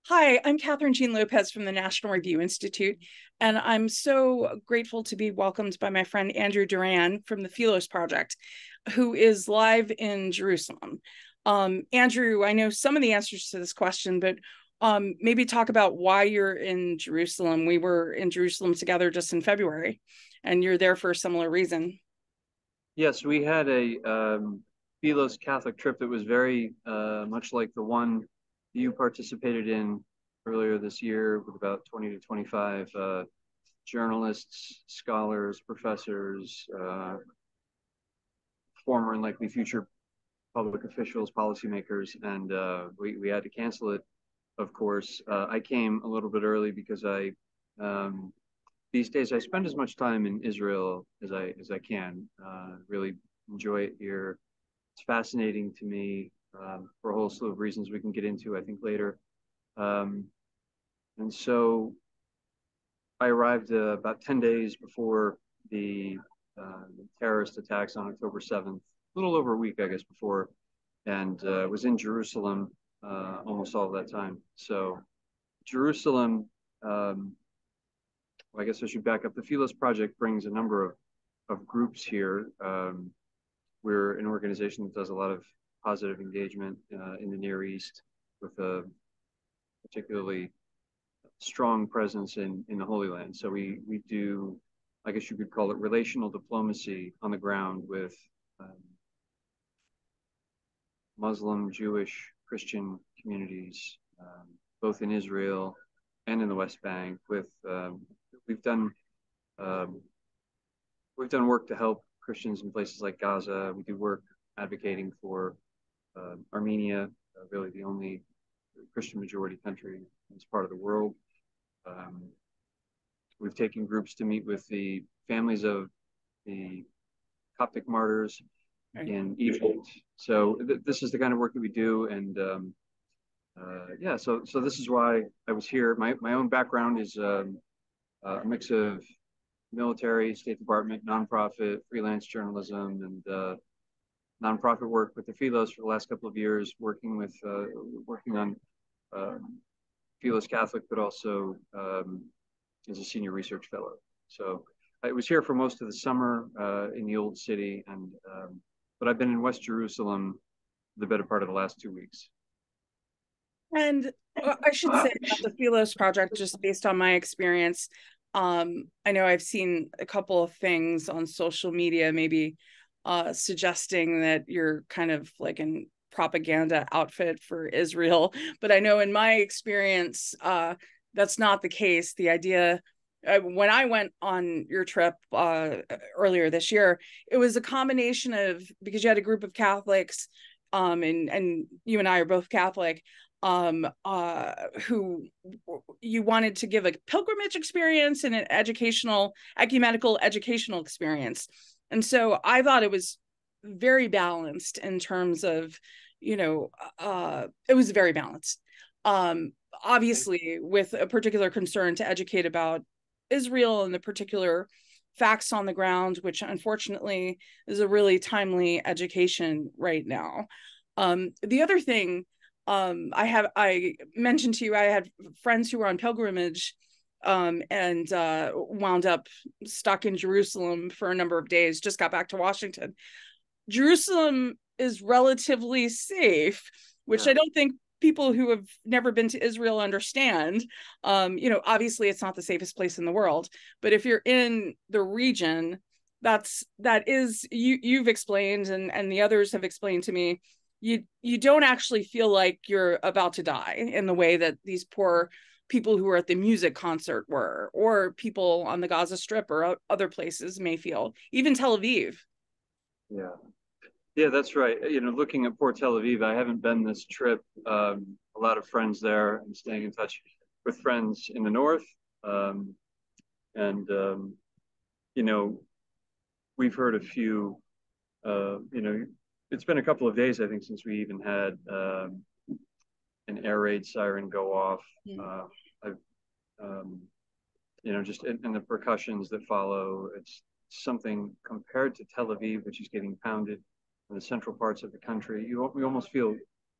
Hi, I'm Kathryn Lopez from the National Review Institute, and I'm so grateful to be welcomed by my friend Andrew Doran from the Philos Project, who is live in Jerusalem. Andrew, I know some of the answers to this question, but maybe talk about why you're in Jerusalem. We were in Jerusalem together just in February, and you're there for a similar reason. Yes, we had a Philos Catholic trip that was very much like the one you participated in earlier this year with about 20 to 25 journalists, scholars, professors, former and likely future public officials, policymakers, and we had to cancel it, of course. I came a little bit early because um, these days I spend as much time in Israel as I can. Really enjoy it here. It's fascinating to me for a whole slew of reasons we can get into, I think, later. Um, and so I arrived about 10 days before the terrorist attacks on October 7th, a little over a week, I guess, before, and was in Jerusalem almost all of that time. So Jerusalem, um, well, I guess I should back up. The Philos Project brings a number of groups here. We're an organization that does a lot of positive engagement in the Near East with a particularly strong presence in the Holy Land. So we do, I guess you could call it relational diplomacy on the ground with um, Muslim, Jewish, Christian communities, both in Israel and in the West Bank. We've done um, we've done work to help Christians in places like Gaza. We do work advocating for Armenia, really the only Christian majority country in this part of the world. Um, we've taken groups to meet with the families of the Coptic martyrs Right. in Egypt. So this is the kind of work that we do, and yeah, so this is why I was here. My own background is a mix of military, State Department, nonprofit, freelance journalism, and nonprofit work with the Philos for the last couple of years, working on Philos Catholic, but also as a senior research fellow. So I was here for most of the summer in the old city, and but I've been in West Jerusalem the better part of the last 2 weeks. And I should say about the Philos project, just based on my experience, I know I've seen a couple of things on social media, maybe suggesting that you're kind of like in propaganda outfit for Israel. But I know in my experience, that's not the case. The idea, when I went on your trip earlier this year, it was a combination of, because you had a group of Catholics, and you and I are both Catholic, who you wanted to give a pilgrimage experience and an ecumenical educational experience. And so I thought it was very balanced in terms of, it was very balanced. Obviously, with a particular concern to educate about Israel and the particular facts on the ground, which unfortunately is a really timely education right now. The other thing, I mentioned to you, I had friends who were on pilgrimage, and wound up stuck in Jerusalem for a number of days, just got back to Washington. Jerusalem is relatively safe, which Yeah, I don't think people who have never been to Israel understand. Obviously it's not the safest place in the world, but if you're in the region, that is, you've explained, and the others have explained to me, you don't actually feel like you're about to die in the way that these poor people who were at the music concert were, or people on the Gaza Strip or other places may feel, even Tel Aviv. yeah, yeah. That's right. Looking at Port Tel Aviv, I haven't been this trip. A lot of friends there. I'm staying in touch with friends in the north, um, and you know, we've heard a few. It's been a couple of days, I think, since we even had an air raid siren go off. Mm. Uh, I've, um, just in the percussions that follow. It's something compared to Tel Aviv, which is getting pounded in the central parts of the country. We almost feel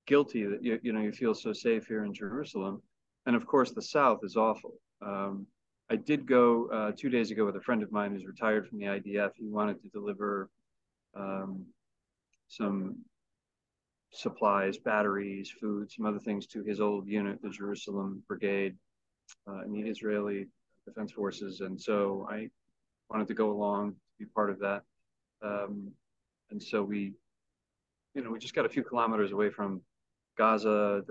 guilty that you feel so safe here in Jerusalem. And of course, the South is awful. I did go 2 days ago with a friend of mine who's retired from the IDF. He wanted to deliver um, some supplies, batteries, food, some other things to his old unit, the Jerusalem Brigade, in the Israeli Defense Forces. And so I wanted to go along to be part of that. And so we just got a few kilometers away from Gaza,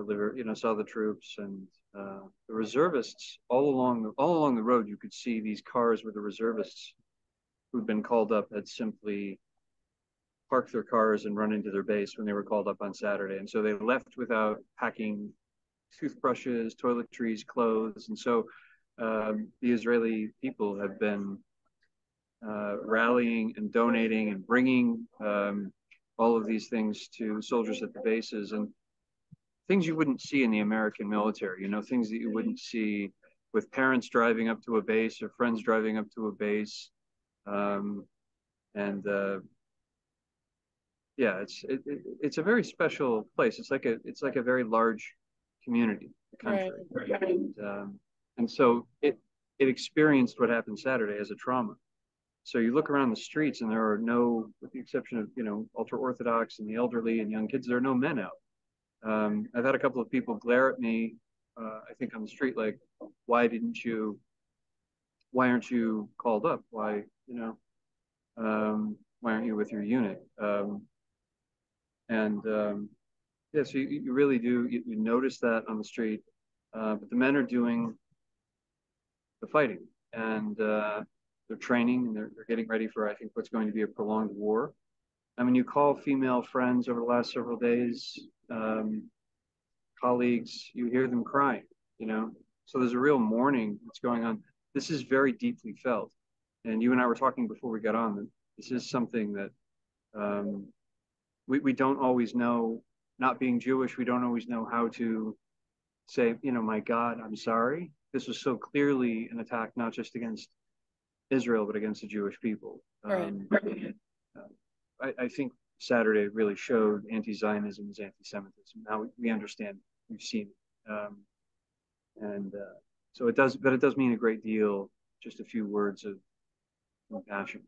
saw the troops and the reservists all along the road. You could see these cars where the reservists who'd been called up had simply parked their cars and run into their base when they were called up on Saturday. And so they left without packing toothbrushes, toiletries, clothes. And so the Israeli people have been rallying and donating and bringing all of these things to soldiers at the bases, and things you wouldn't see in the American military, things that you wouldn't see with parents driving up to a base or friends driving up to a base. And yeah, it's a very special place. It's like a very large community, the country. Right. And so it experienced what happened Saturday as a trauma. So you look around the streets and there are no, with the exception of, ultra Orthodox and the elderly and young kids, there are no men out. I've had a couple of people glare at me, I think on the street, like, why aren't you called up? Why aren't you with your unit? Yeah, so you really do, you notice that on the street, but the men are doing the fighting, and they're training, and they're getting ready for, I think, what's going to be a prolonged war. I mean, you call female friends over the last several days, colleagues, you hear them crying, So there's a real mourning that's going on. This is very deeply felt. And you and I were talking before we got on that this is something that we don't always know, not being Jewish, we don't always know how to say, my God, I'm sorry. This was so clearly an attack, not just against Israel, but against the Jewish people. Right. I think Saturday really showed anti-Zionism is anti-Semitism. Now we understand, we've seen it. So it does mean a great deal, just a few words of compassion.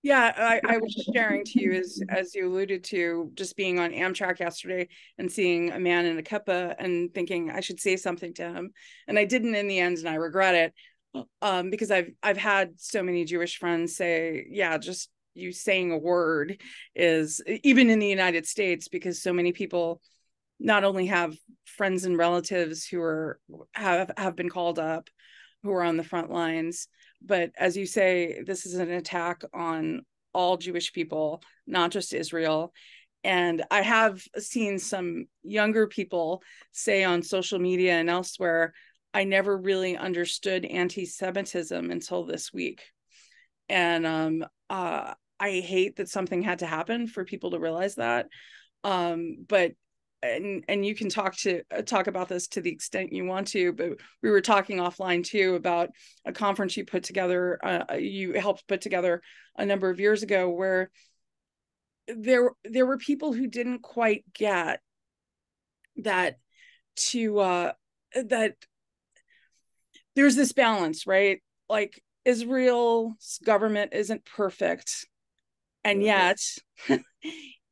Yeah, I was sharing to you as you alluded to, just being on Amtrak yesterday and seeing a man in a kippah and thinking I should say something to him, and I didn't in the end, and I regret it, because I've had so many Jewish friends say, yeah, just you saying a word is, even in the United States, because so many people not only have friends and relatives who have been called up, who are on the front lines, but as you say, this is an attack on all Jewish people, not just Israel. And I have seen some younger people say on social media and elsewhere, I never really understood anti-Semitism until this week. And I hate that something had to happen for people to realize that. But and you can talk about this to the extent you want to, but we were talking offline too about a conference you put together, you helped put together a number of years ago, where there were people who didn't quite get that that there's this balance, right? Like, Israel's government isn't perfect, and yet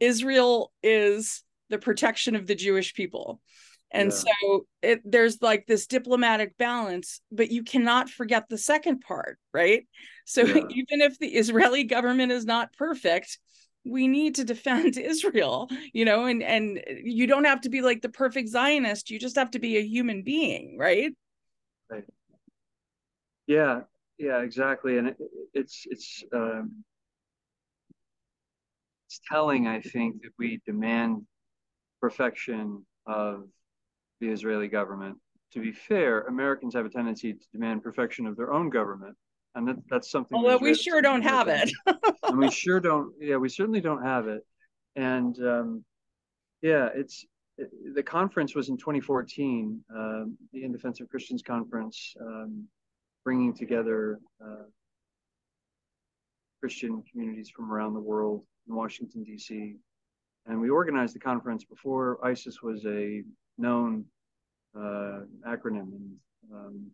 Israel is the protection of the Jewish people. And so there's like this diplomatic balance, but you cannot forget the second part, right? So even if the Israeli government is not perfect, we need to defend Israel, and you don't have to be like the perfect Zionist. You just have to be a human being, right? Right. Yeah, exactly. And it's telling, I think, that we demand perfection of the Israeli government. To be fair, Americans have a tendency to demand perfection of their own government, and that's something. Although we sure don't have it. And we sure don't. Yeah, we certainly don't have it. And the conference was in 2014, the In Defense of Christians conference, bringing together Christian communities from around the world in Washington, D.C. And we organized the conference before ISIS was a known acronym. And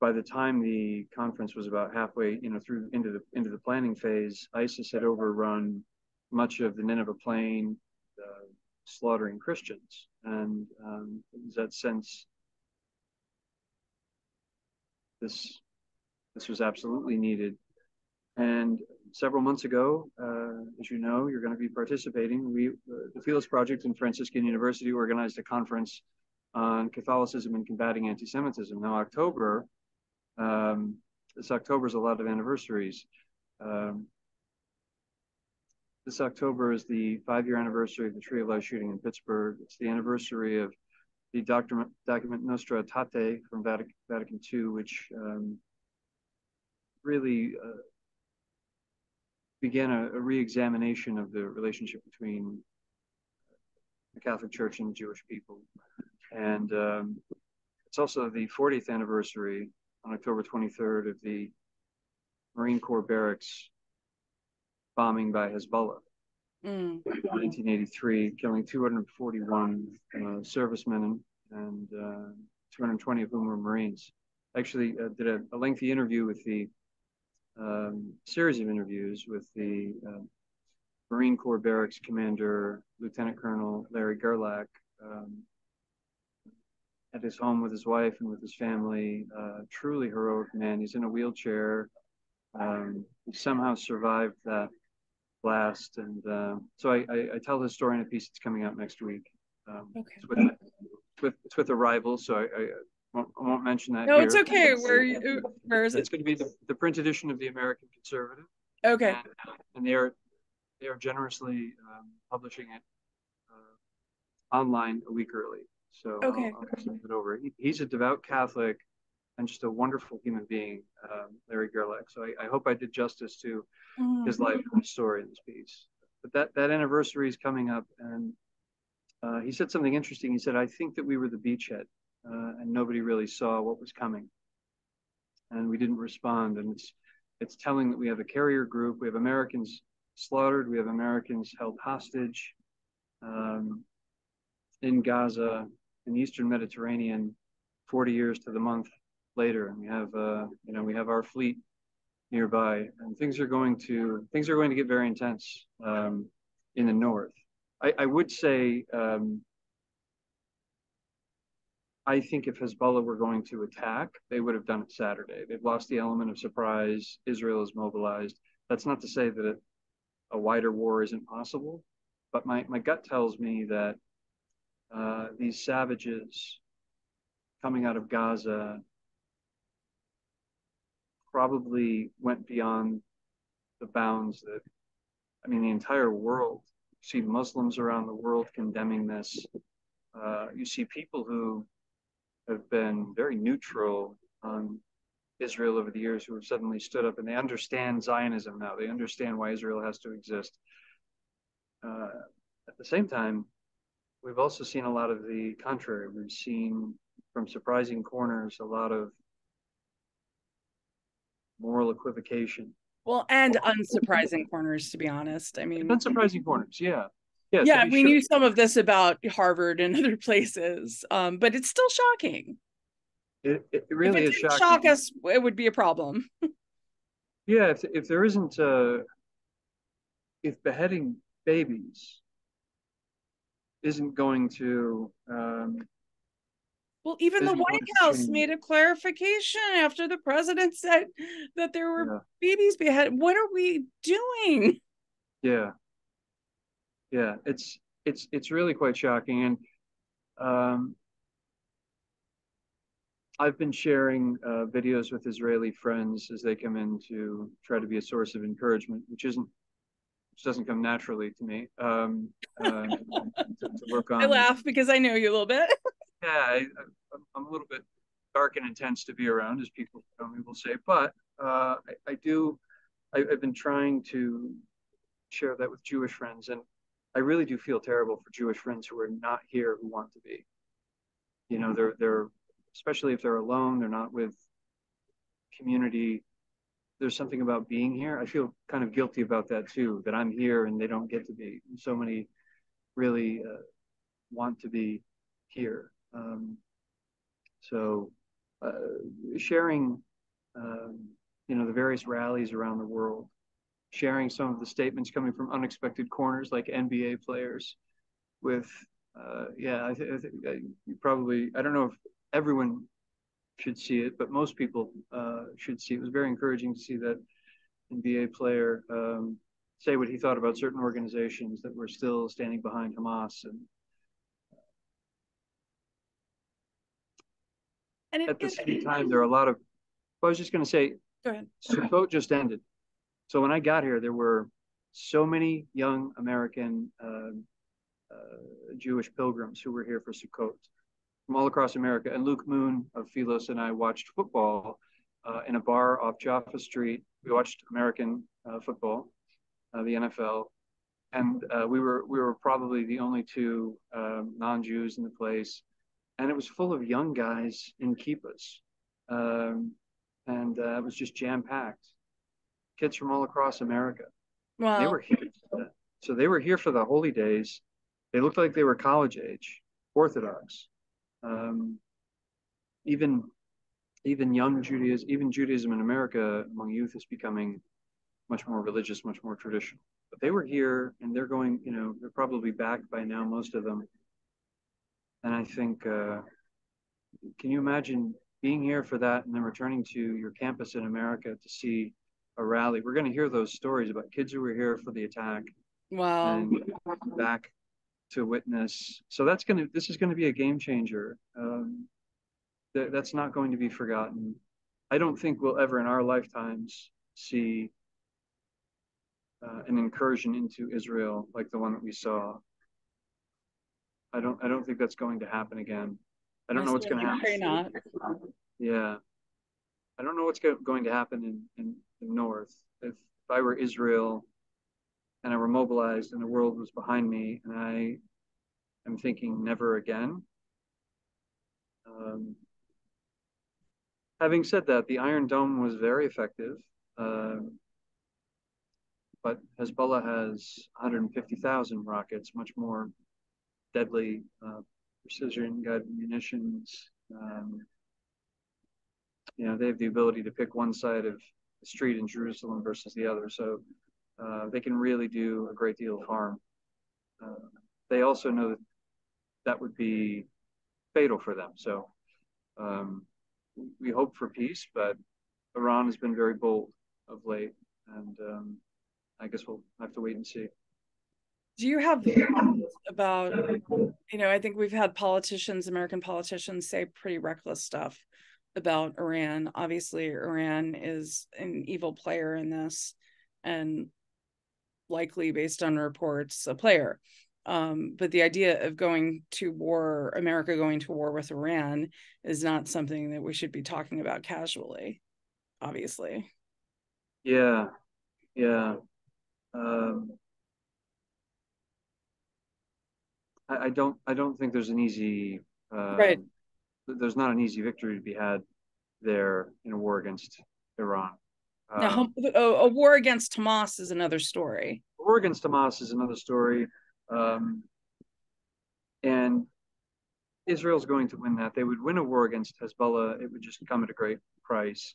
by the time the conference was about halfway, through into the planning phase, ISIS had overrun much of the Nineveh Plain, slaughtering Christians, and it was that sense this was absolutely needed. And several months ago, as you know, you're going to be participating. The Philos Project and Franciscan University organized a conference on Catholicism and combating anti-Semitism. Now, this October is a lot of anniversaries. This October is the 5-year anniversary of the Tree of Life shooting in Pittsburgh. It's the anniversary of the document Nostra Aetate from Vatican II, which really began a re-examination of the relationship between the Catholic Church and the Jewish people. And it's also the 40th anniversary on October 23rd of the Marine Corps barracks bombing by Hezbollah in 1983, killing 241 servicemen and 220 of whom were Marines. Actually, did a lengthy interview with the series of interviews with the Marine Corps barracks commander, Lieutenant Colonel Larry Gerlach, at his home with his wife and with his family. Truly heroic man. He's in a wheelchair. He somehow survived that blast, and so I tell his story in a piece that's coming out next week. Okay. It's with a rival, so I won't mention that. No, here. It's okay. Where is it? It's going to be the print edition of the American Conservative. Okay. And they are generously publishing it online a week early. So okay. I'll send it over. He's a devout Catholic and just a wonderful human being, Larry Gerlach. So I hope I did justice to his life and his story in this piece. But that anniversary is coming up, and he said something interesting. He said, "I think that we were the beachhead, and nobody really saw what was coming, and we didn't respond." And it's telling that we have a carrier group, we have Americans slaughtered, we have Americans held hostage in Gaza, in the Eastern Mediterranean, 40 years to the month later, and we have our fleet nearby, and things are going to get very intense in the north. I would say I think if Hezbollah were going to attack, they would have done it Saturday. They've lost the element of surprise. Israel is mobilized. That's not to say that a wider war isn't possible, but my gut tells me that these savages coming out of Gaza probably went beyond the bounds that, the entire world. You see Muslims around the world condemning this. You see people who have been very neutral on Israel over the years who have suddenly stood up, and they understand Zionism now. They understand why Israel has to exist. At the same time, we've also seen a lot of the contrary. We've seen from surprising corners a lot of moral equivocation. Well, and unsurprising corners, to be honest. Unsurprising corners, yeah. Yeah, we knew some of this about Harvard and other places, but it's still shocking. It really is shocking. Shock us, it would be a problem. Yeah, if there isn't, if beheading babies isn't going to. Well, even the White House made a clarification after the president said that there were babies beheaded. What are we doing? Yeah, it's really quite shocking, and I've been sharing videos with Israeli friends as they come in to try to be a source of encouragement, which doesn't come naturally to me. To work on. I laugh because I know you a little bit. Yeah, I'm a little bit dark and intense to be around, as people will say, but I've been trying to share that with Jewish friends, and I really do feel terrible for Jewish friends who are not here, who want to be. They're especially if they're alone, they're not with community. There's something about being here. I feel kind of guilty about that too, that I'm here and they don't get to be. And so many really want to be. here. So sharing, the various rallies around the world, sharing some of the statements coming from unexpected corners like NBA players with, I think you probably, I don't know if everyone should see it, but most people should see it. It was very encouraging to see that NBA player say what he thought about certain organizations that were still standing behind Hamas. And at the same time, there are a lot of, I was just going to say, go ahead. Sukkot just ended. So when I got here, there were so many young American Jewish pilgrims who were here for Sukkot from all across America. And Luke Moon of Philos and I watched football in a bar off Jaffa Street. We watched American football, the NFL, and we were probably the only two non-Jews in the place, and it was full of young guys in kippahs, and it was just jam-packed. Kids from all across America. Wow. They were here. So they were here for the holy days. They looked like they were college age, Orthodox. Even young Judaism, even Judaism in America among youth is becoming much more religious, much more traditional. But they were here, and they're going. They're probably back by now, most of them. And I think, can you imagine being here for that and then returning to your campus in America to see a rally? We're going to hear those stories about kids who were here for the attack. Wow. And back to witness. So this is going to be a game changer. That's not going to be forgotten. I don't think we'll ever in our lifetimes see an incursion into Israel like the one that we saw. I don't think that's going to happen again. I don't know what's going to happen. Pray not. Yeah. I don't know what's going to happen in the north. If I were Israel and I were mobilized and the world was behind me and I am thinking never again. Having said that, the Iron Dome was very effective, but Hezbollah has 150,000 rockets, much more deadly precision-guided munitions. They have the ability to pick one side of the street in Jerusalem versus the other, so they can really do a great deal of harm. They also know that would be fatal for them. So we hope for peace, but Iran has been very bold of late, and I guess we'll have to wait and see. Do you have about, I think we've had American politicians say pretty reckless stuff about Iran. Obviously, Iran is an evil player in this, and likely, based on reports, a player. But the idea of America going to war with Iran is not something that we should be talking about casually, obviously. Yeah. I don't think there's an easy right. There's not an easy victory to be had there in a war against Iran. Now, a war against Hamas is another story. A war against Hamas is another story. And Israel's going to win that. They would win a war against Hezbollah. It would just come at a great price.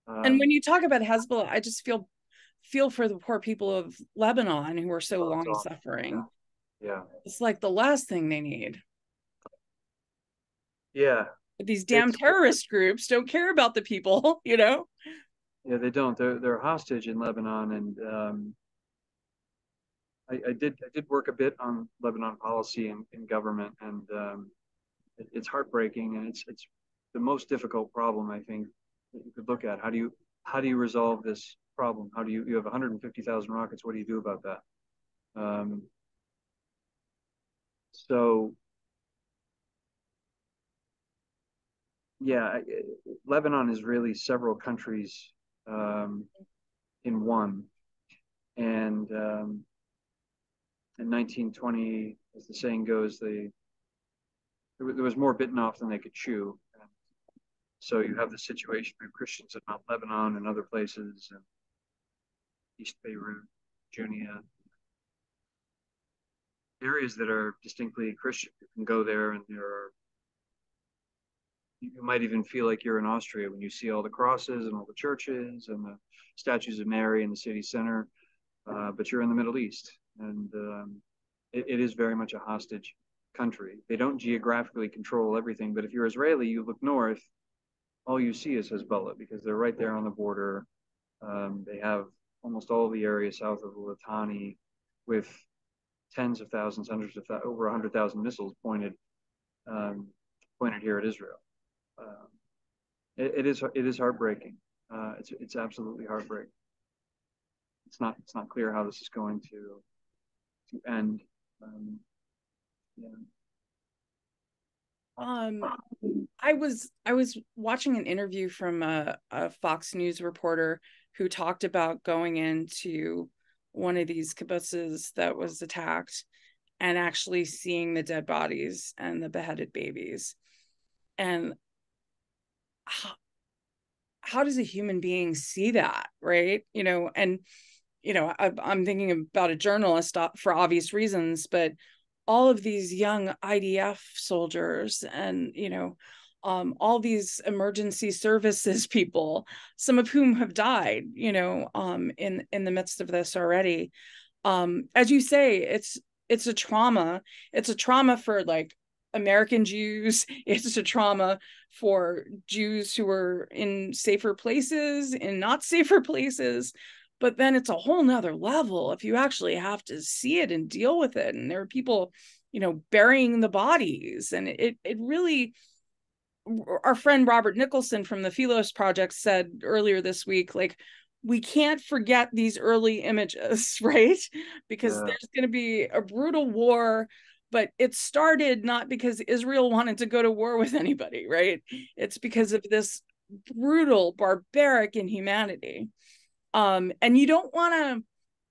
And when you talk about Hezbollah, I just feel for the poor people of Lebanon who are so long suffering. Yeah. It's like the last thing they need. Yeah. But these damn terrorist groups don't care about the people, Yeah, they don't. They're hostage in Lebanon, and I did work a bit on Lebanon policy in government, and it's heartbreaking, and it's the most difficult problem I think that you could look at. How do you resolve this problem? How do you have 150,000 rockets? What do you do about that? So yeah, Lebanon is really several countries in one, and in 1920, as the saying goes, there was more bitten off than they could chew. And so you have the situation of Christians in Mount Lebanon and other places, and East Beirut, Junia. areas that are distinctly Christian. You can go there, and you might even feel like you're in Austria when you see all the crosses and all the churches and the statues of Mary in the city center. But you're in the Middle East, and it is very much a hostage country. They don't geographically control everything, but if you're Israeli, you look north, all you see is Hezbollah because they're right there on the border. They have almost all the area south of the Litani with tens of thousands, hundreds of over 100,000 missiles pointed here at Israel. It is heartbreaking. It's absolutely heartbreaking. It's not clear how this is going to end. Yeah. I was watching an interview from a Fox News reporter who talked about going into one of these kibbutzes that was attacked and actually seeing the dead bodies and the beheaded babies. And how does a human being see that, right? And I'm thinking about a journalist for obvious reasons, but all of these young IDF soldiers and all these emergency services people, some of whom have died in the midst of this already. As you say, it's a trauma. It's a trauma for like American Jews. It's a trauma for Jews who are in safer places, in not safer places. But then it's a whole nother level if you actually have to see it and deal with it. And there are people, burying the bodies. And it really, our friend Robert Nicholson from the Philos Project said earlier this week, like, we can't forget these early images, right? Because there's going to be a brutal war, but it started not because Israel wanted to go to war with anybody, right? It's because of this brutal, barbaric inhumanity. And you don't want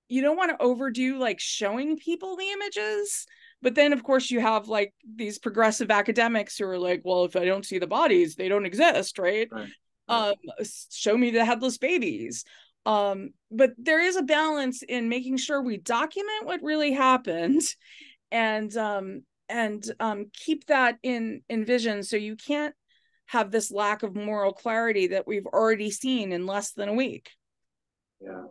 to overdo like showing people the images, but then of course you have like these progressive academics who are like, well, if I don't see the bodies, they don't exist, right? Show me the headless babies. But there is a balance in making sure we document what really happened and keep that in vision, so you can't have this lack of moral clarity that we've already seen in less than a week. Yeah.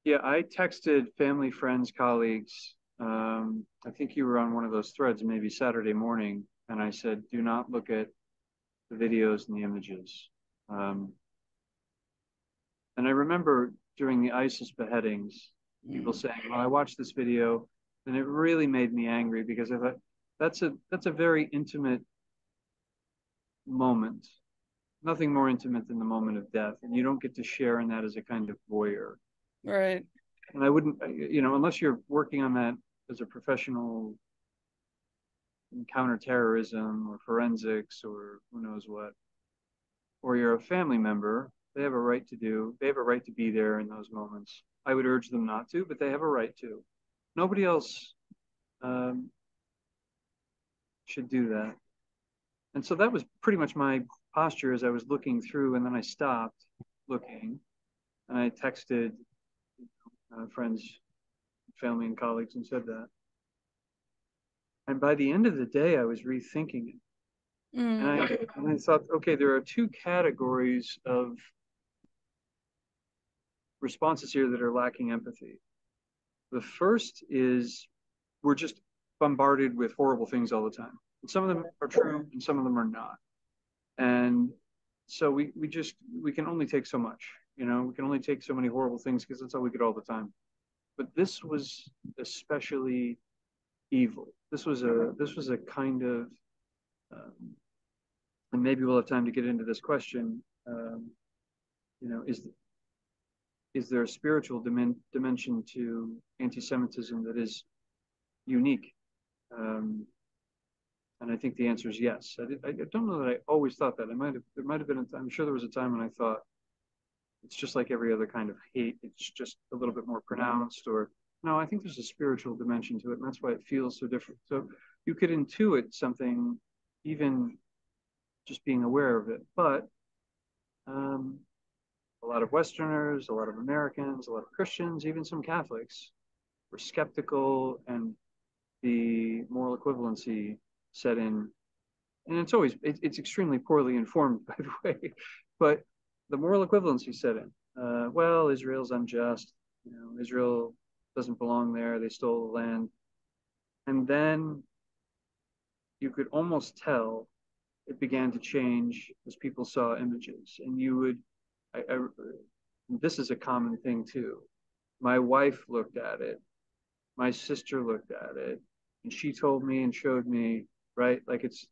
Yeah, I texted family, friends, colleagues. I think you were on one of those threads, maybe Saturday morning, and I said, do not look at the videos and the images. And I remember during the ISIS beheadings, people saying, well, I watched this video and it really made me angry because I thought that's a very intimate moment. Nothing more intimate than the moment of death. And you don't get to share in that as a kind of voyeur. Right. And I wouldn't, unless you're working on that as a professional in counterterrorism or forensics or who knows what, or you're a family member, they have a right to be there in those moments. I would urge them not to, but they have a right to. Nobody else should do that. And so that was pretty much my posture as I was looking through, and then I stopped looking and I texted friends, family, and colleagues and said that. And by the end of the day, I was rethinking it. And I thought, okay, there are two categories of responses here that are lacking empathy. The first is we're just bombarded with horrible things all the time. And some of them are true and some of them are not. And so we can only take so much, we can only take so many horrible things because that's all we get all the time. But this was especially evil. This was a kind of, and maybe we'll have time to get into this question. Is there a spiritual dimension to anti-Semitism that is unique? And I think the answer is yes. I don't know that I always thought that. There might have been. I'm sure there was a time when I thought it's just like every other kind of hate. It's just a little bit more pronounced. Or no, I think there's a spiritual dimension to it, and that's why it feels so different. So you could intuit something, even just being aware of it. But a lot of Westerners, a lot of Americans, a lot of Christians, even some Catholics were skeptical and equivalency set in, and it's extremely poorly informed, by the way, but the moral equivalency set in. Well, Israel's unjust. Israel doesn't belong there. They stole the land. And then you could almost tell it began to change as people saw images. And this is a common thing too. My wife looked at it. My sister looked at it. And she told me and showed me, right? Like it's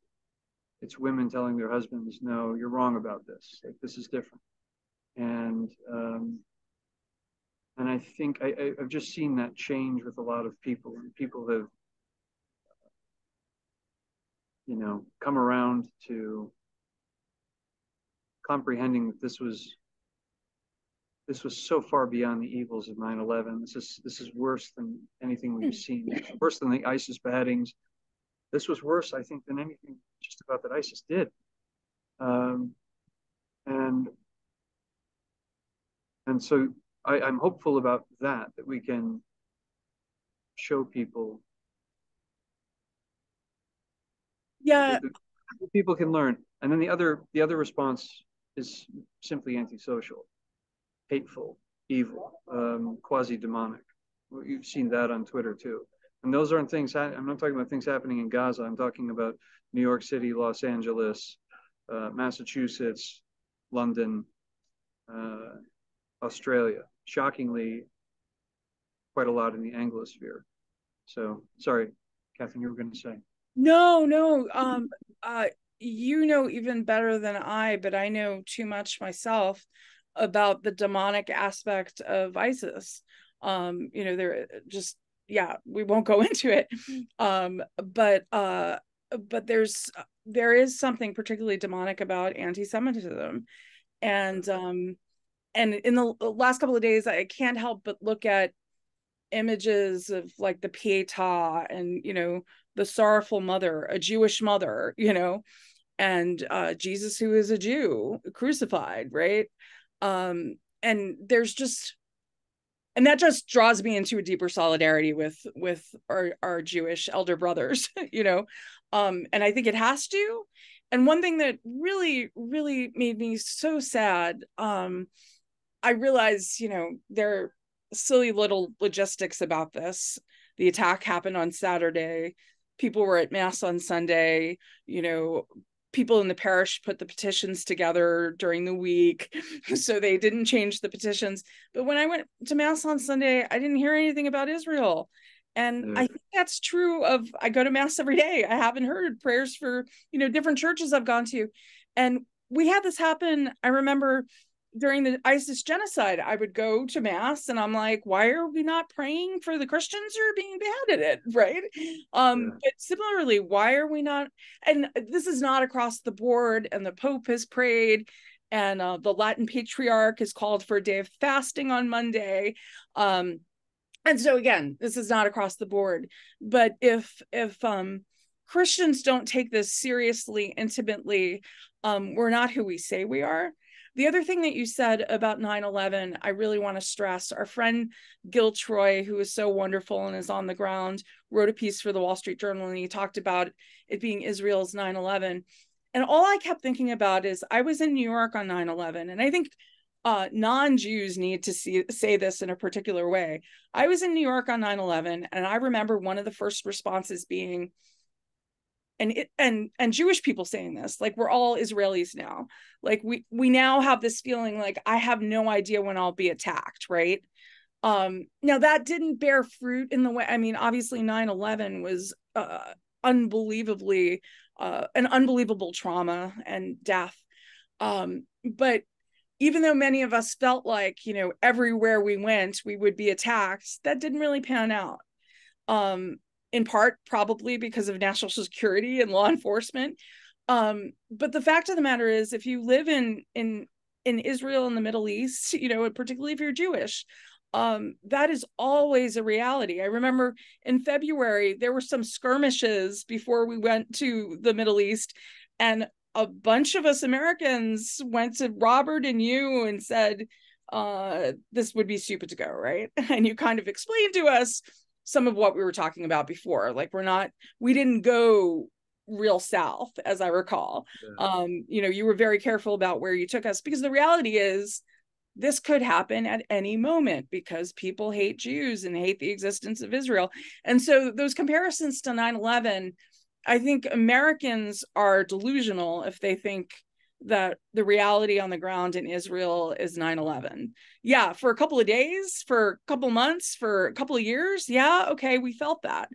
women telling their husbands, no, you're wrong about this. Like this is different. And I think I've just seen that change with a lot of people, and people have, come around to comprehending that this was so far beyond the evils of 9/11. This is worse than anything we've seen. Worse than the ISIS beheadings. This was worse, I think, than anything just about that ISIS did. And so I'm hopeful about that we can show people. Yeah. People can learn. And then the other response is simply antisocial, hateful, evil, quasi-demonic. You've seen that on Twitter too. And those aren't things, I'm not talking about things happening in Gaza. I'm talking about New York City, Los Angeles, Massachusetts, London, Australia. Shockingly, quite a lot in the Anglosphere. So, sorry, Kathryn, you were going to say. No. Even better than I, but I know too much myself about the demonic aspect of ISIS. They're just, we won't go into it. But there is something particularly demonic about anti-Semitism. And in the last couple of days, I can't help but look at images of like the Pietà and, the sorrowful mother, a Jewish mother, and Jesus, who is a Jew, crucified, right? And there's just, and that just draws me into a deeper solidarity with our Jewish elder brothers, and I think it has to. And one thing that really, really made me so sad, I realized, there are silly little logistics about this. The attack happened on Saturday. People were at Mass on Sunday. People in the parish put the petitions together during the week, so they didn't change the petitions. But when I went to Mass on Sunday, I didn't hear anything about Israel. And I think that's true I go to Mass every day. I haven't heard prayers for, different churches I've gone to. And we had this happen. I remember during the ISIS genocide, I would go to Mass and I'm like, why are we not praying for the Christians who are being beheaded, right? But similarly, why are we not, and this is not across the board, and the Pope has prayed, and the Latin Patriarch has called for a day of fasting on Monday. And so again, this is not across the board, but if Christians don't take this seriously, intimately, we're not who we say we are. The other thing that you said about 9/11, I really want to stress. Our friend Gil Troy, who is so wonderful and is on the ground, wrote a piece for the Wall Street Journal, and he talked about it being Israel's 9/11. And all I kept thinking about is I was in New York on 9/11, and I think non-Jews need to say this in a particular way. I was in New York on 9/11, and I remember one of the first responses being, and Jewish people saying this, like, we're all Israelis now. Like we now have this feeling like I have no idea when I'll be attacked, right? Now that didn't bear fruit in the way, I mean, obviously 9/11 was unbelievably an unbelievable trauma and death. But even though many of us felt like, everywhere we went, we would be attacked, that didn't really pan out. In part, probably because of national security and law enforcement. But the fact of the matter is, if you live in Israel and the Middle East, particularly if you're Jewish, that is always a reality. I remember in February, there were some skirmishes before we went to the Middle East, and a bunch of us Americans went to Robert and you and said, this would be stupid to go, right? And you kind of explained to us some of what we were talking about before. Like we didn't go real south, as I recall. Yeah. You were very careful about where you took us, because the reality is this could happen at any moment because people hate Jews and hate the existence of Israel. And so those comparisons to 9/11, I think Americans are delusional if they think that the reality on the ground in Israel is 9/11. Yeah, for a couple of days, for a couple of months, for a couple of years, yeah, okay, we felt that.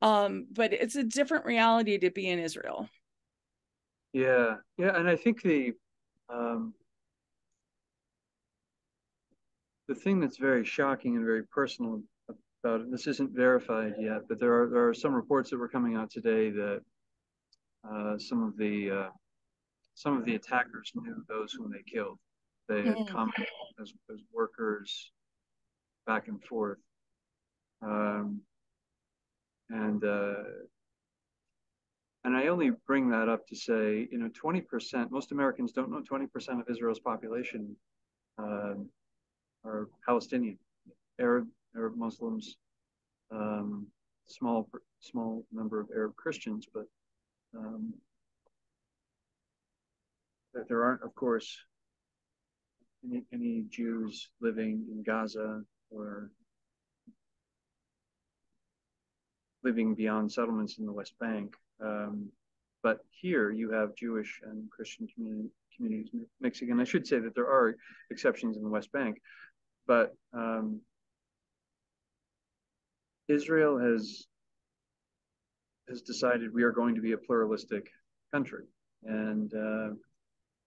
But it's a different reality to be in Israel. Yeah, and I think um, the thing that's very shocking and very personal about it, this isn't verified yet, but there are some reports that were coming out today that some of the attackers knew those whom they killed. They had come as workers back and forth, um, and and I only bring that up to say, 20%. Most Americans don't know 20% of Israel's population um, are Palestinian, Arab Muslims, um, small number of Arab Christians, but um, that there aren't, of course, any Jews living in Gaza or living beyond settlements in the West Bank. But here you have Jewish and Christian communities mixing. And I should say that there are exceptions in the West Bank, but Israel has decided we are going to be a pluralistic country, and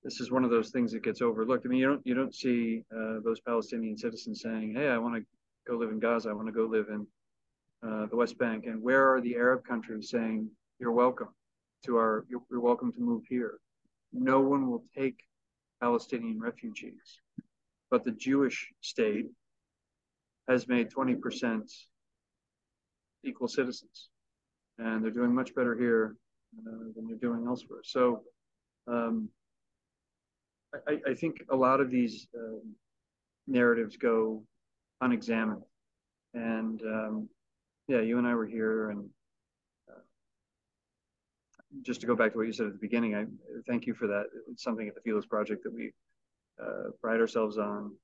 this is one of those things that gets overlooked. I mean, you don't see those Palestinian citizens saying, "Hey, I want to go live in Gaza. I want to go live in the West Bank." And where are the Arab countries saying, "You're welcome you're welcome to move here"? No one will take Palestinian refugees, but the Jewish state has made 20% equal citizens, and they're doing much better here than they're doing elsewhere. So um, I think a lot of these narratives go unexamined. And yeah, you and I were here, and just to go back to what you said at the beginning, I thank you for that. It's something at the Philos Project that we pride ourselves on,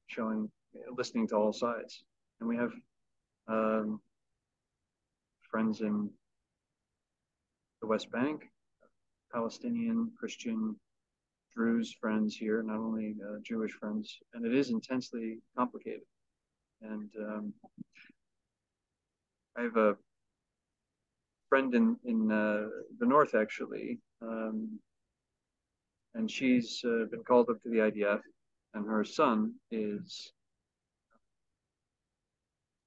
listening to all sides. And we have friends in the West Bank, Palestinian, Christian, Druze friends here, not only Jewish friends, and it is intensely complicated. And I have a friend in the north, actually, and she's been called up to the IDF, and her son is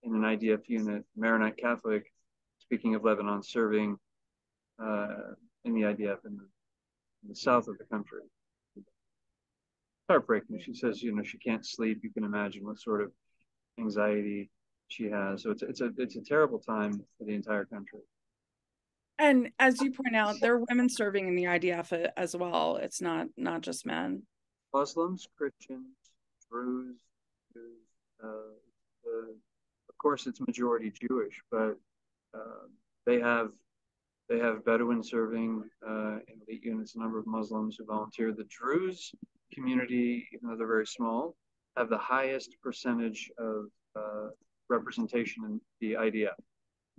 in an IDF unit, Maronite Catholic, speaking of Lebanon, serving in the IDF in the south of the country. Heartbreaking. She says, she can't sleep. You can imagine what sort of anxiety she has. So it's a terrible time for the entire country. And as you point out, there are women serving in the IDF as well. It's not just men. Muslims, Christians, Druze, of course, it's majority Jewish, but they have Bedouin serving in elite units, a number of Muslims who volunteer. The Druze community, even though they're very small, have the highest percentage of representation in the IDF.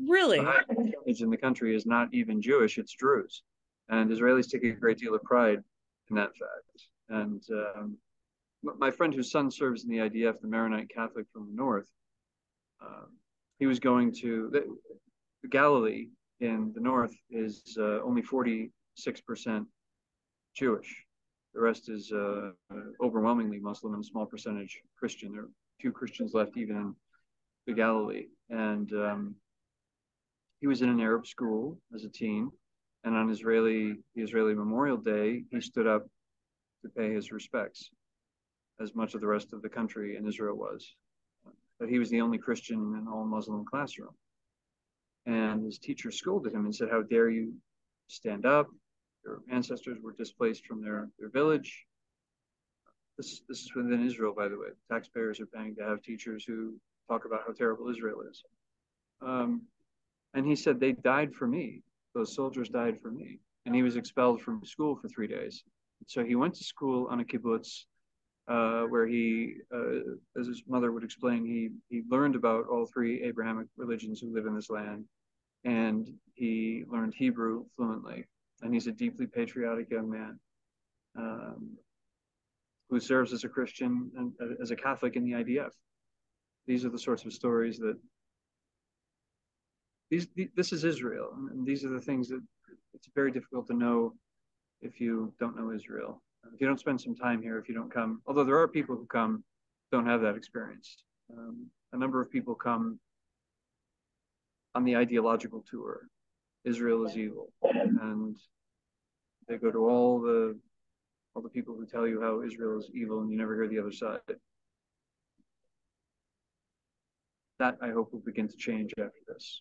Really? The highest percentage in the country is not even Jewish, it's Druze. And Israelis take a great deal of pride in that fact. And my friend whose son serves in the IDF, the Maronite Catholic from the north, he was going to the Galilee in the north is only 46% Jewish. The rest is overwhelmingly Muslim and a small percentage Christian. There are few Christians left even in the Galilee. And he was in an Arab school as a teen. And on the Israeli Memorial Day, he stood up to pay his respects, as much of the rest of the country in Israel was. But he was the only Christian in an all-Muslim classroom. And his teacher scolded him and said, "How dare you stand up? Your ancestors were displaced from their village." This is within Israel, by the way. Taxpayers are paying to have teachers who talk about how terrible Israel is. And he said, they died for me. Those soldiers died for me. And he was expelled from school for 3 days. So he went to school on a kibbutz where he, as his mother would explain, he learned about all three Abrahamic religions who live in this land, and he learned Hebrew fluently. And he's a deeply patriotic young man who serves as a Christian and as a Catholic in the IDF. These are the sorts of stories that this is Israel, and these are the things that it's very difficult to know if you don't know Israel. If you don't spend some time here, if you don't come, although there are people who come, don't have that experience. A number of people come on the ideological tour. Israel is evil, and they go to all the people who tell you how Israel is evil, and you never hear the other side. That I hope will begin to change after this.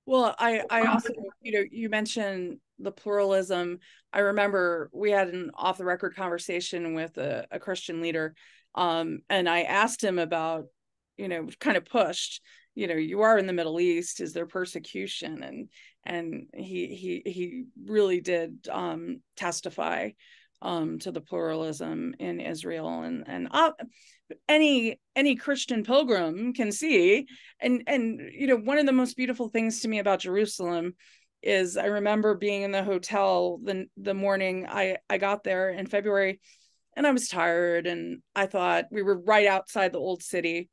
Well, I also, you mentioned the pluralism. I remember we had an off the record conversation with a Christian leader, and I asked him about, kind of pushed, you are in the Middle East, is there persecution? And he really did testify to the pluralism in Israel, and any Christian pilgrim can see. And one of the most beautiful things to me about Jerusalem is I remember being in the hotel the morning I got there in February, and I was tired, and I thought we were right outside the old city.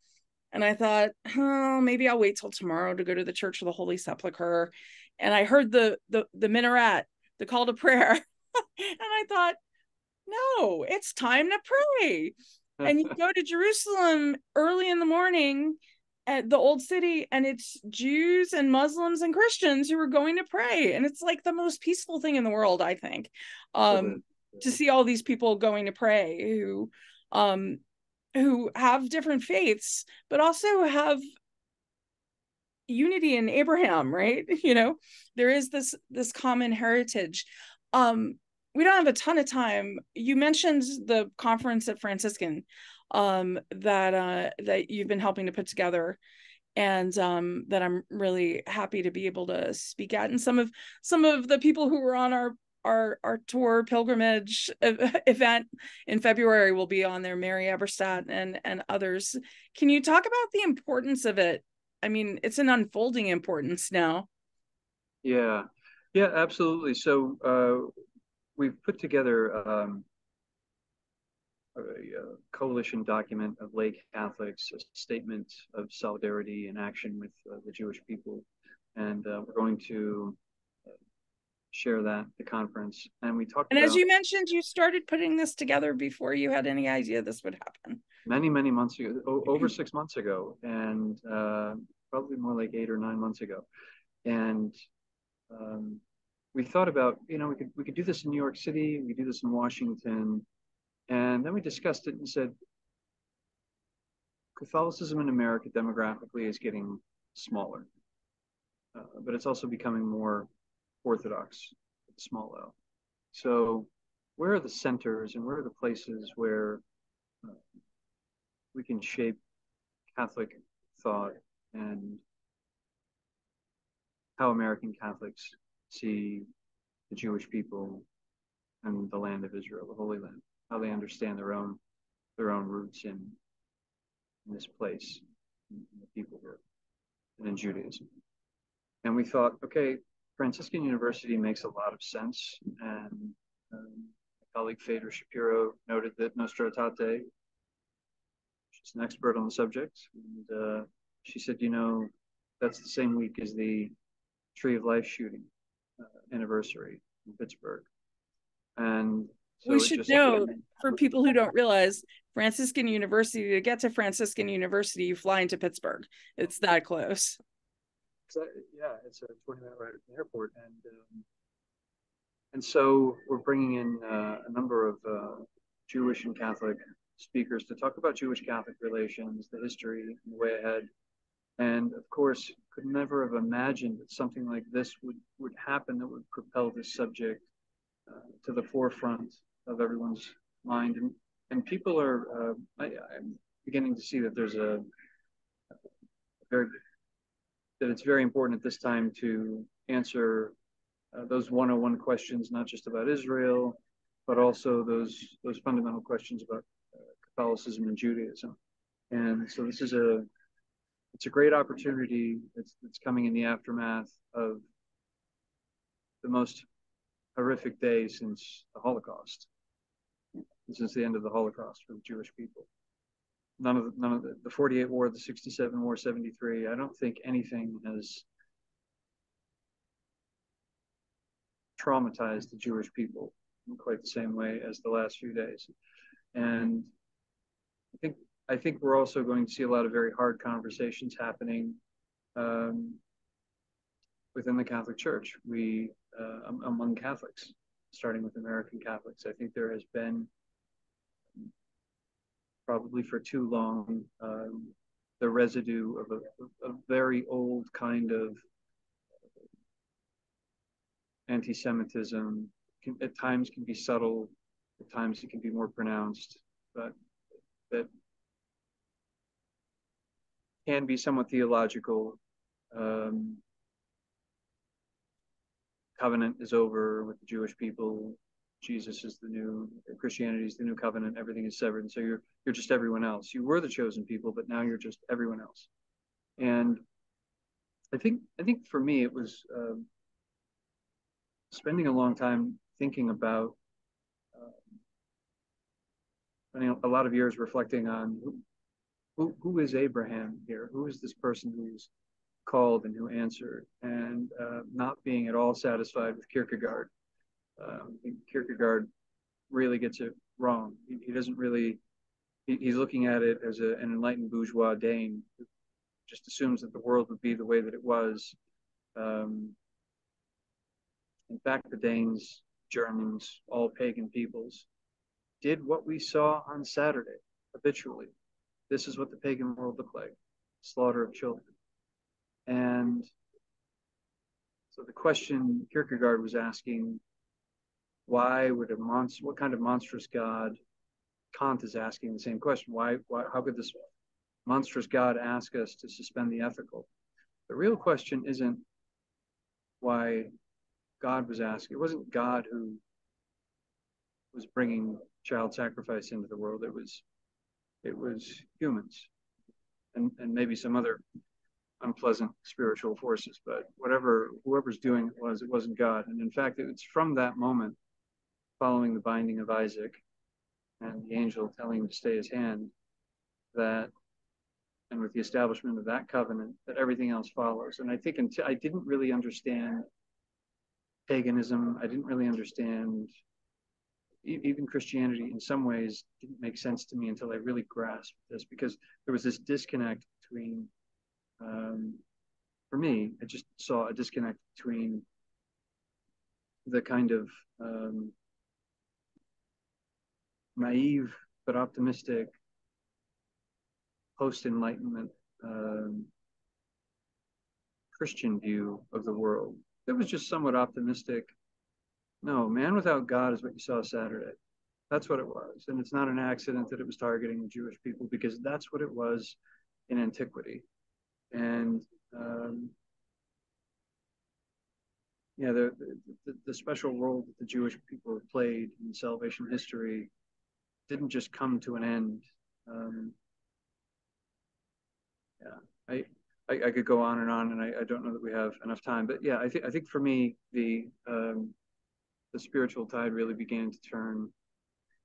And I thought, oh, maybe I'll wait till tomorrow to go to the Church of the Holy Sepulchre. And I heard the minaret, the call to prayer. And I thought, no, it's time to pray. And you go to Jerusalem early in the morning at the old city, and it's Jews and Muslims and Christians who are going to pray. And it's like the most peaceful thing in the world, I think, to see all these people going to pray who have different faiths, but also have unity in Abraham, right? There is this common heritage. We don't have a ton of time. You mentioned the conference at Franciscan that you've been helping to put together, and that I'm really happy to be able to speak at. And some of the people who were on our tour pilgrimage event in February will be on there, Mary Eberstadt and others. Can you talk about the importance of it? I mean, it's an unfolding importance now. Yeah, absolutely. So we've put together a coalition document of lay Catholics, a statement of solidarity and action with the Jewish people, and we're going to share that at the conference. And we talked And about, as you mentioned, you started putting this together before you had any idea this would happen. Many months ago, over 6 months ago, and probably more like 8 or 9 months ago. And we thought about, we could do this in New York City, we could do this in Washington. And then we discussed it and said, Catholicism in America demographically is getting smaller, but it's also becoming more Orthodox, small L. So where are the centers and where are the places where we can shape Catholic thought and how American Catholics see the Jewish people and the land of Israel, the Holy Land, how they understand their own roots in this place, in the people here, and in Judaism. And we thought, okay, Franciscan University makes a lot of sense. And my colleague Phaedra Shapiro noted that Nostra Aetate, she's an expert on the subject, and she said, that's the same week as the Tree of Life shooting anniversary in Pittsburgh. And so we should know, for people who don't realize, Franciscan University, to get to Franciscan University, you fly into Pittsburgh. It's that close. Yeah, it's a 20-minute ride at the airport. And so we're bringing in a number of Jewish and Catholic speakers to talk about Jewish-Catholic relations, the history, and the way ahead. And of course, could never have imagined that something like this would happen, that would propel this subject to the forefront of everyone's mind. And people are, I'm beginning to see that there's a very that it's very important at this time to answer those 101 questions, not just about Israel, but also those fundamental questions about Catholicism and Judaism. And so it's a great opportunity. It's coming in the aftermath of the most horrific day since the Holocaust, since the end of the Holocaust for the Jewish people. None of the 48 war, the 67 war, 73. I don't think anything has traumatized the Jewish people in quite the same way as the last few days. And I think we're also going to see a lot of very hard conversations happening within the Catholic Church. Among Catholics, starting with American Catholics, I think there has been, probably for too long, the residue of a very old kind of anti-Semitism. At times can be subtle, at times it can be more pronounced, but that can be somewhat theological. Covenant is over with the Jewish people. Jesus is Christianity is the new covenant. Everything is severed, and so you're just everyone else. You were the chosen people, but now you're just everyone else. And I think for me it was spending a long time thinking about, a lot of years reflecting on who is Abraham here? Who is this person who's called and who answered? And not being at all satisfied with Kierkegaard. Kierkegaard really gets it wrong. He doesn't really. He's looking at it as an enlightened bourgeois Dane who just assumes that the world would be the way that it was. In fact, the Danes, Germans, all pagan peoples, did what we saw on Saturday habitually. This is what the pagan world looked like: slaughter of children. And so the question Kierkegaard was asking, why would what kind of monstrous God? Kant is asking the same question. How could this monstrous God ask us to suspend the ethical? The real question isn't why God was asking. It wasn't God who was bringing child sacrifice into the world. It was humans and maybe some other unpleasant spiritual forces, but whoever's doing it wasn't God. And in fact, it's from that moment, following the binding of Isaac and the angel telling him to stay his hand, and with the establishment of that covenant, that everything else follows. And I think I didn't really understand paganism. I didn't really understand even Christianity. In some ways didn't make sense to me until I really grasped this, because there was this disconnect between, for me, I just saw a disconnect between the kind of naive but optimistic post-Enlightenment Christian view of the world. It was just somewhat optimistic. No, man without God is what you saw Saturday. That's what it was. And it's not an accident that it was targeting the Jewish people, because that's what it was in antiquity. And the special role that the Jewish people have played in salvation history didn't just come to an end. I could go on, and I don't know that we have enough time. But yeah, I think for me the spiritual tide really began to turn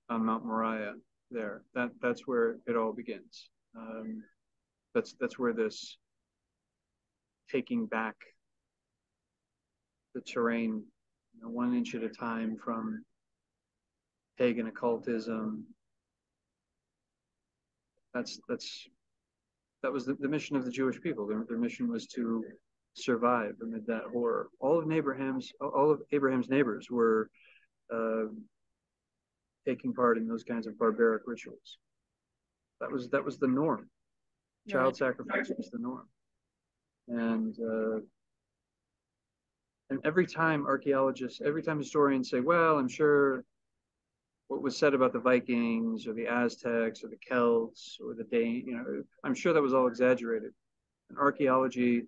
on Mount Moriah. That's where it all begins. That's where this taking back the terrain, 1 inch at a time from pagan occultism. That was the mission of the Jewish people. Their mission was to survive amid that horror. All of Abraham's neighbors were taking part in those kinds of barbaric rituals. That was the norm. Child sacrifice was the norm. And every time historians say, well, I'm sure what was said about the Vikings or the Aztecs or the Celts or the Danes, I'm sure that was all exaggerated. And archaeology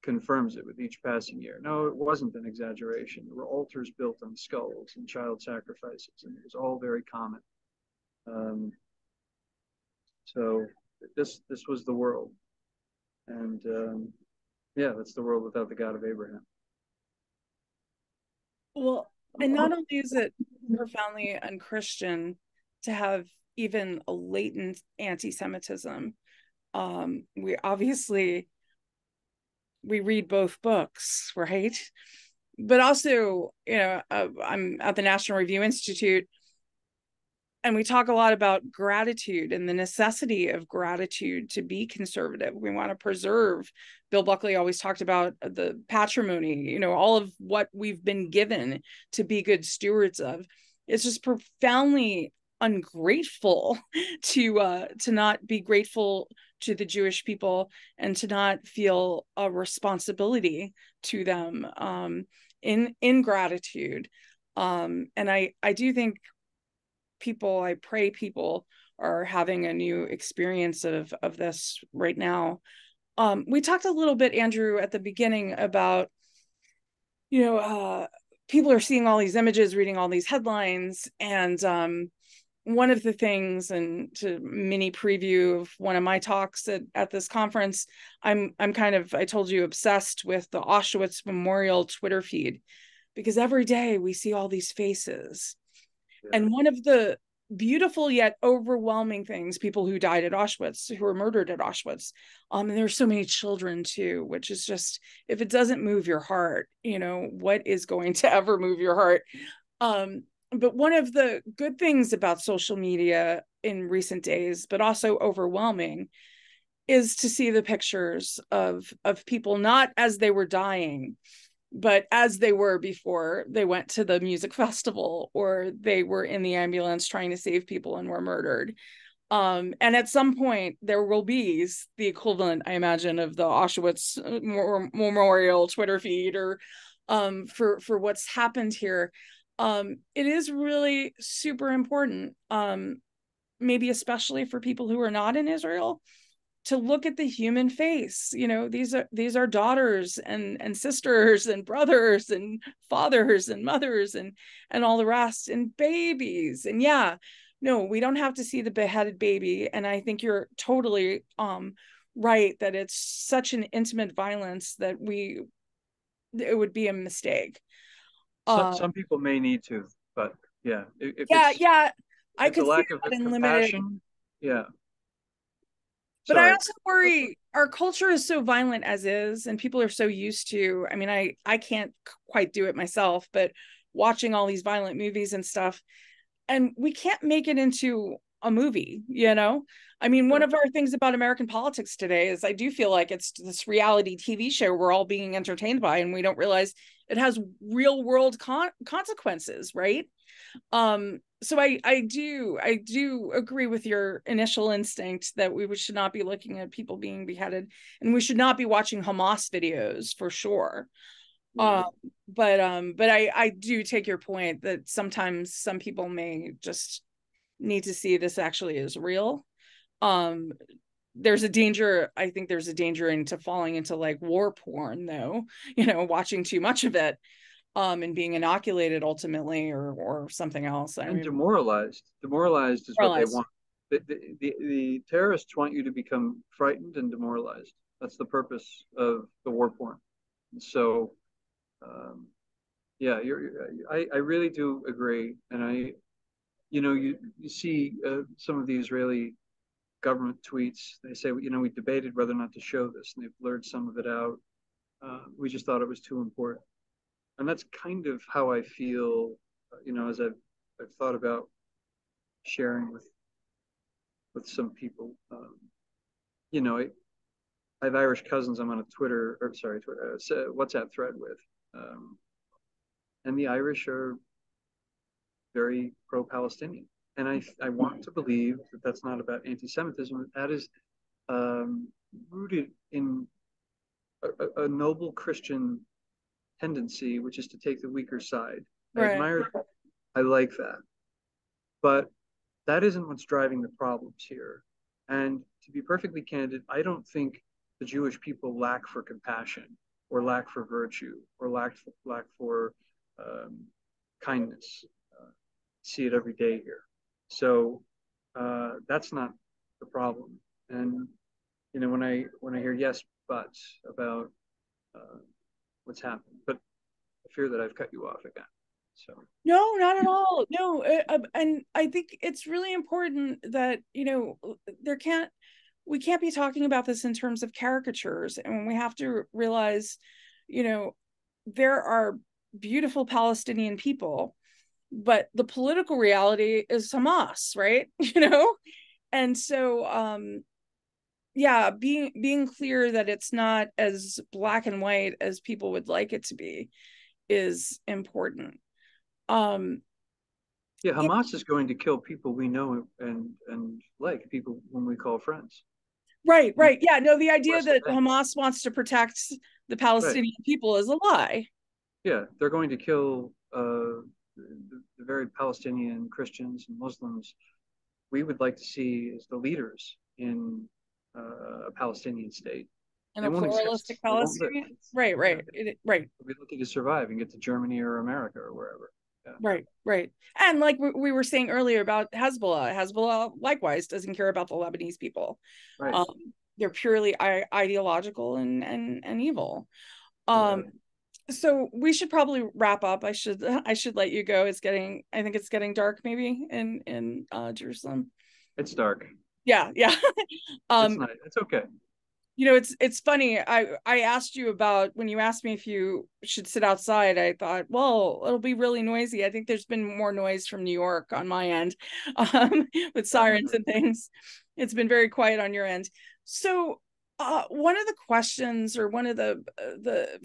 confirms it with each passing year. No, it wasn't an exaggeration. There were altars built on skulls and child sacrifices, and it was all very common. So this was the world, and yeah, that's the world without the God of Abraham. Well, and not only is it profoundly unchristian to have even a latent anti-Semitism, we obviously we read both books, right? But also, I'm at the National Review Institute, and we talk a lot about gratitude and the necessity of gratitude to be conservative. We want to preserve. Bill Buckley always talked about the patrimony, all of what we've been given to be good stewards of. It's just profoundly ungrateful to not be grateful to the Jewish people and to not feel a responsibility to them in gratitude. And I do think I pray people are having a new experience of this right now. We talked a little bit, Andrew, at the beginning about, people are seeing all these images, reading all these headlines, and one of the things, and to mini preview of one of my talks at this conference, I'm I told you, obsessed with the Auschwitz Memorial Twitter feed, because every day we see all these faces. And one of the beautiful yet overwhelming things, people who died at Auschwitz, who were murdered at Auschwitz, and there's so many children too, which is just, if it doesn't move your heart, what is going to ever move your heart? But one of the good things about social media in recent days, but also overwhelming, is to see the pictures of people not as they were dying, but as they were before they went to the music festival, or they were in the ambulance trying to save people and were murdered. And at some point there will be the equivalent, I imagine, of the Auschwitz Memorial Twitter feed, or for what's happened here. It is really super important, maybe especially for people who are not in Israel, to look at the human face. These are daughters and sisters and brothers and fathers and mothers and all the rest, and babies. And yeah, no, we don't have to see the beheaded baby. And I think you're totally right that it's such an intimate violence that it would be a mistake. Some people may need to, but yeah, if I it's a could see lack of that in limited. compassion, yeah. But I Sorry. also worry our culture is so violent as is, and people are so used to, I mean, I can't quite do it myself, but watching all these violent movies and stuff, and we can't make it into a movie. I mean, one of our things about American politics today is I do feel like it's this reality TV show we're all being entertained by, and we don't realize it has real world consequences, right? So I do agree with your initial instinct that we should not be looking at people being beheaded, and we should not be watching Hamas videos for sure. But I do take your point that sometimes some people may just need to see this actually is real. There's a danger, I think there's a danger into falling into like war porn though, watching too much of it, and being inoculated ultimately, or something else. And demoralized is what they want. The terrorists want you to become frightened and demoralized. That's the purpose of the war porn. So yeah, I really do agree. And you see some of the Israeli government tweets. They say, we debated whether or not to show this, and they've blurred some of it out. We just thought it was too important. And that's kind of how I feel, as I've thought about sharing with some people. I have Irish cousins I'm on a WhatsApp thread with, and the Irish are very pro-Palestinian, and I want to believe that that's not about anti-Semitism. That is rooted in a noble Christian tendency, which is to take the weaker side. I admire that. I like that. But that isn't what's driving the problems here. And to be perfectly candid, I don't think the Jewish people lack for compassion. or lack for virtue, or lack for kindness. See it every day here. So that's not the problem. And when I hear yes buts about what's happened, but I fear that I've cut you off again. So no, not at all. No, and I think it's really important that we can't be talking about this in terms of caricatures, and we have to realize, there are beautiful Palestinian people, but the political reality is Hamas, right? And so yeah, being clear that it's not as black and white as people would like it to be is important. Yeah, Hamas is going to kill people we know and like, people whom we call friends. Right. Yeah, no, the idea that Hamas wants to protect the Palestinian people is a lie. Yeah, they're going to kill the very Palestinian Christians and Muslims we would like to see as the leaders in a Palestinian state. And they a won't pluralistic exist. They won't live. Palestinian. Right. Yeah, Right. we'll be lucky to survive and get to Germany or America or wherever. Yeah. Right. And like we were saying earlier about Hezbollah likewise doesn't care about the Lebanese people. Right. They're purely ideological and evil. Yeah. So we should probably wrap up. I should let you go. I think it's getting dark maybe in Jerusalem. It's dark. Yeah. It's nice. It's okay. It's funny. I asked you about, when you asked me if you should sit outside, I thought, well, it'll be really noisy. I think there's been more noise from New York on my end, with sirens and things. It's been very quiet on your end. So one of the questions, or one of the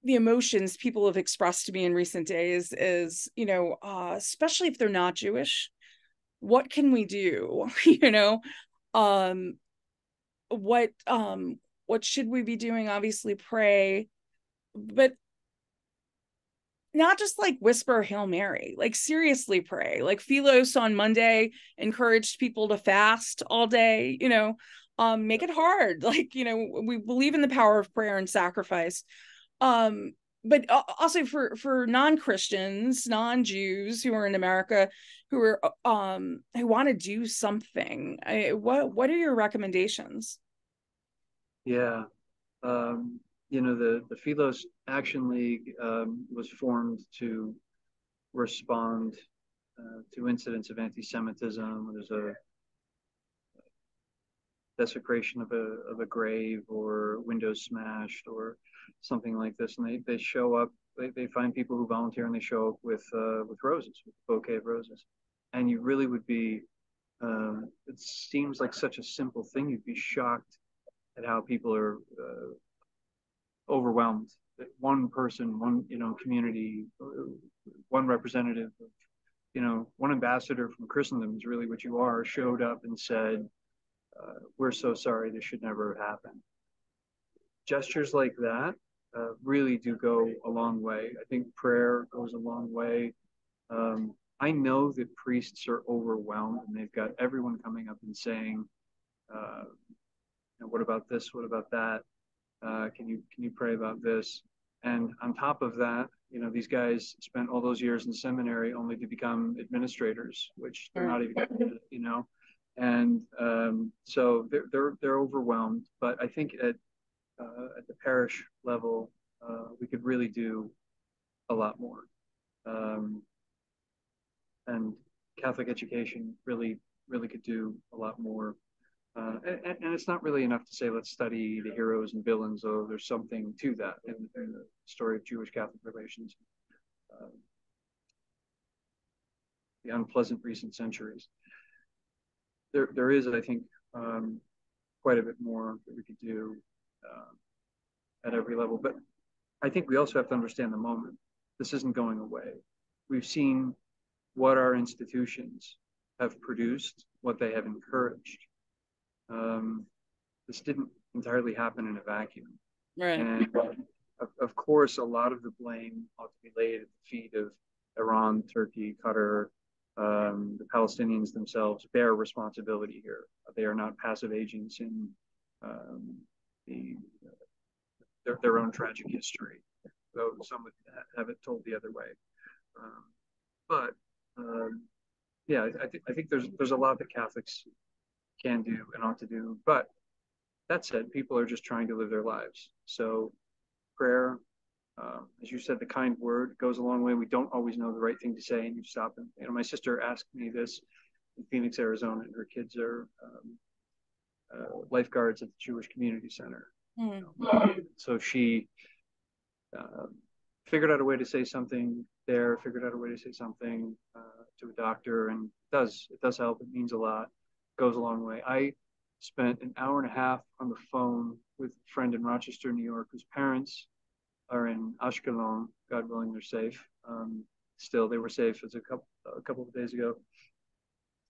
emotions people have expressed to me in recent days is, especially if they're not Jewish, what can we do? um what should we be doing? Obviously pray, but not just like whisper Hail Mary, like seriously pray. Like Philos on Monday encouraged people to fast all day, make it hard. Like, we believe in the power of prayer and sacrifice. But also for non-Christians, non-Jews who are in America, who want to do something. What are your recommendations? Yeah. The Philos Action League was formed to respond to incidents of anti-Semitism. There's a desecration of a grave, or windows smashed, or something like this, and they show up. They find people who volunteer, and they show up with roses, with a bouquet of roses. And you really would be. It seems like such a simple thing. You'd be shocked at how people are overwhelmed. That one person, one community, one representative, one ambassador from Christendom is really what you are, showed up and said, "We're so sorry. This should never have happened." Gestures like that really do go a long way. I think prayer goes a long way. I know that priests are overwhelmed, and they've got everyone coming up and saying, "What about this? What about that? Can you pray about this?" And on top of that, these guys spent all those years in seminary only to become administrators, which they're not even, and so they're overwhelmed. But I think at the parish level, we could really do a lot more. And Catholic education really could do a lot more. And it's not really enough to say, let's study the heroes and villains, though there's something to that in the story of Jewish Catholic relations, the unpleasant recent centuries. There is, I think, quite a bit more that we could do at every level. But I think we also have to understand the moment. This isn't going away. We've seen what our institutions have produced, what they have encouraged. This didn't entirely happen in a vacuum. Right. And of course, a lot of the blame ought to be laid at the feet of Iran, Turkey, Qatar. The Palestinians themselves bear responsibility here. They are not passive agents in the their own tragic history, though some would have it told the other way. But yeah, I think there's a lot that Catholics can do and ought to do. But that said, people are just trying to live their lives. So prayer, as you said, the kind word goes a long way. We don't always know the right thing to say, and you stop. And my sister asked me this in Phoenix, Arizona, and her kids are lifeguards at the Jewish Community Center. So she figured out a way to say something there, figured out a way to say something to a doctor, and it does help. It means a lot, goes a long way. I spent an hour and a half on the phone with a friend in Rochester, New York, whose parents are in Ashkelon. God willing, they're safe. Still, they were safe as a couple of days ago.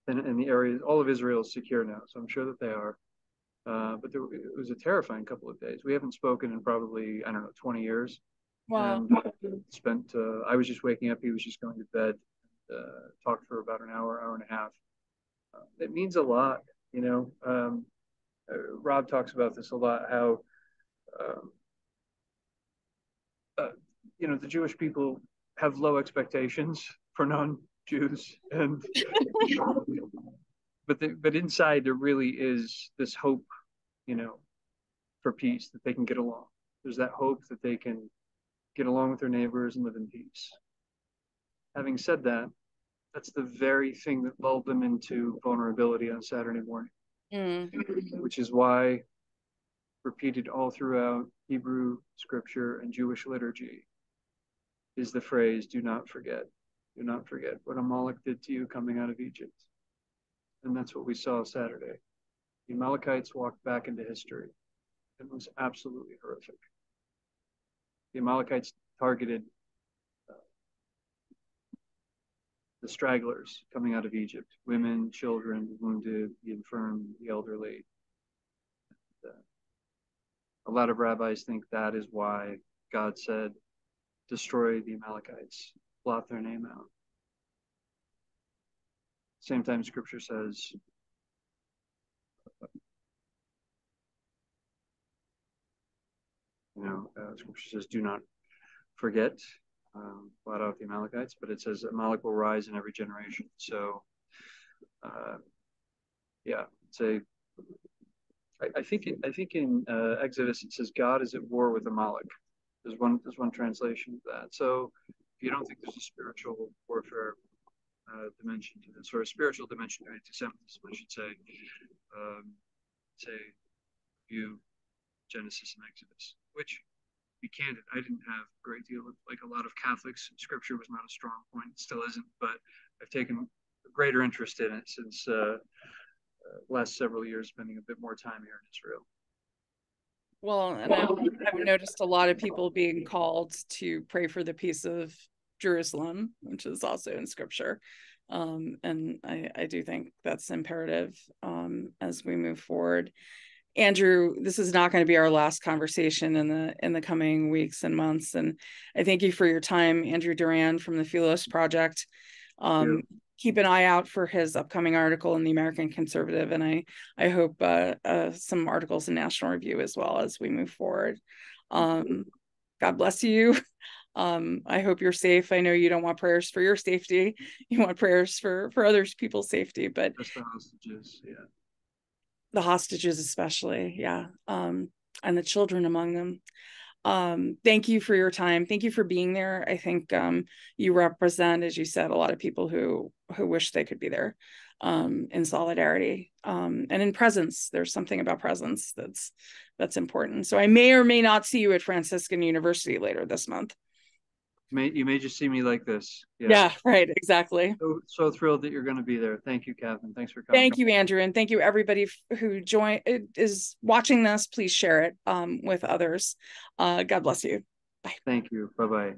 And the area, all of Israel is secure now, so I'm sure that they are. But it was a terrifying couple of days. We haven't spoken in probably, I don't know, 20 years. Wow. And I was just waking up, he was just going to bed, talked for about an hour and a half. It means a lot, you know. Rob talks about this a lot, how, you know, the Jewish people have low expectations for non-Jews, and but inside there really is this hope, you know, for peace, that they can get along. There's that hope that they can get along with their neighbors and live in peace. Having said that, that's the very thing that lulled them into vulnerability on Saturday morning, which is why, repeated all throughout Hebrew scripture and Jewish liturgy, is the phrase, do not forget what Amalek did to you coming out of Egypt. And that's what we saw Saturday. The Amalekites walked back into history. It was absolutely horrific. The Amalekites targeted the stragglers coming out of Egypt, women, children, the wounded, the infirm, the elderly. A lot of rabbis think that is why God said, destroy the Amalekites, blot their name out. Same time, scripture says, scripture says, do not forget, blot out the Amalekites, but it says Amalek will rise in every generation. So, yeah, I think in Exodus it says God is at war with Amalek. There's one translation of that. So if you don't think there's a spiritual warfare dimension to this, or a spiritual dimension to anti-Semitism, I should say view Genesis and Exodus, which, to be candid, I didn't have a great deal of, like a lot of Catholics, scripture was not a strong point, it still isn't, but I've taken a greater interest in it since last several years, spending a bit more time here in Israel. Well, and I've noticed a lot of people being called to pray for the peace of Jerusalem, which is also in scripture. And I do think that's imperative as we move forward. Andrew, this is not going to be our last conversation in the coming weeks and months. And I thank you for your time, Andrew Doran from the Philos Project. Keep an eye out for his upcoming article in the American Conservative, and I hope some articles in National Review as well as we move forward. God bless you. I hope you're safe. I know you don't want prayers for your safety. You want prayers for other people's safety, but just the hostages, yeah. The hostages especially, yeah. And the children among them. Thank you for your time. Thank you for being there. I think you represent, as you said, a lot of people who wish they could be there in solidarity and in presence. There's something about presence that's important. So I may or may not see you at Franciscan University later this month. You may just see me like this. Yeah, right, exactly. So thrilled that you're going to be there. Thank you, Kathryn. Thanks for coming. Thank you, Andrew, and thank you everybody who is watching this. Please share it with others. God bless you. Bye. Thank you. Bye-bye.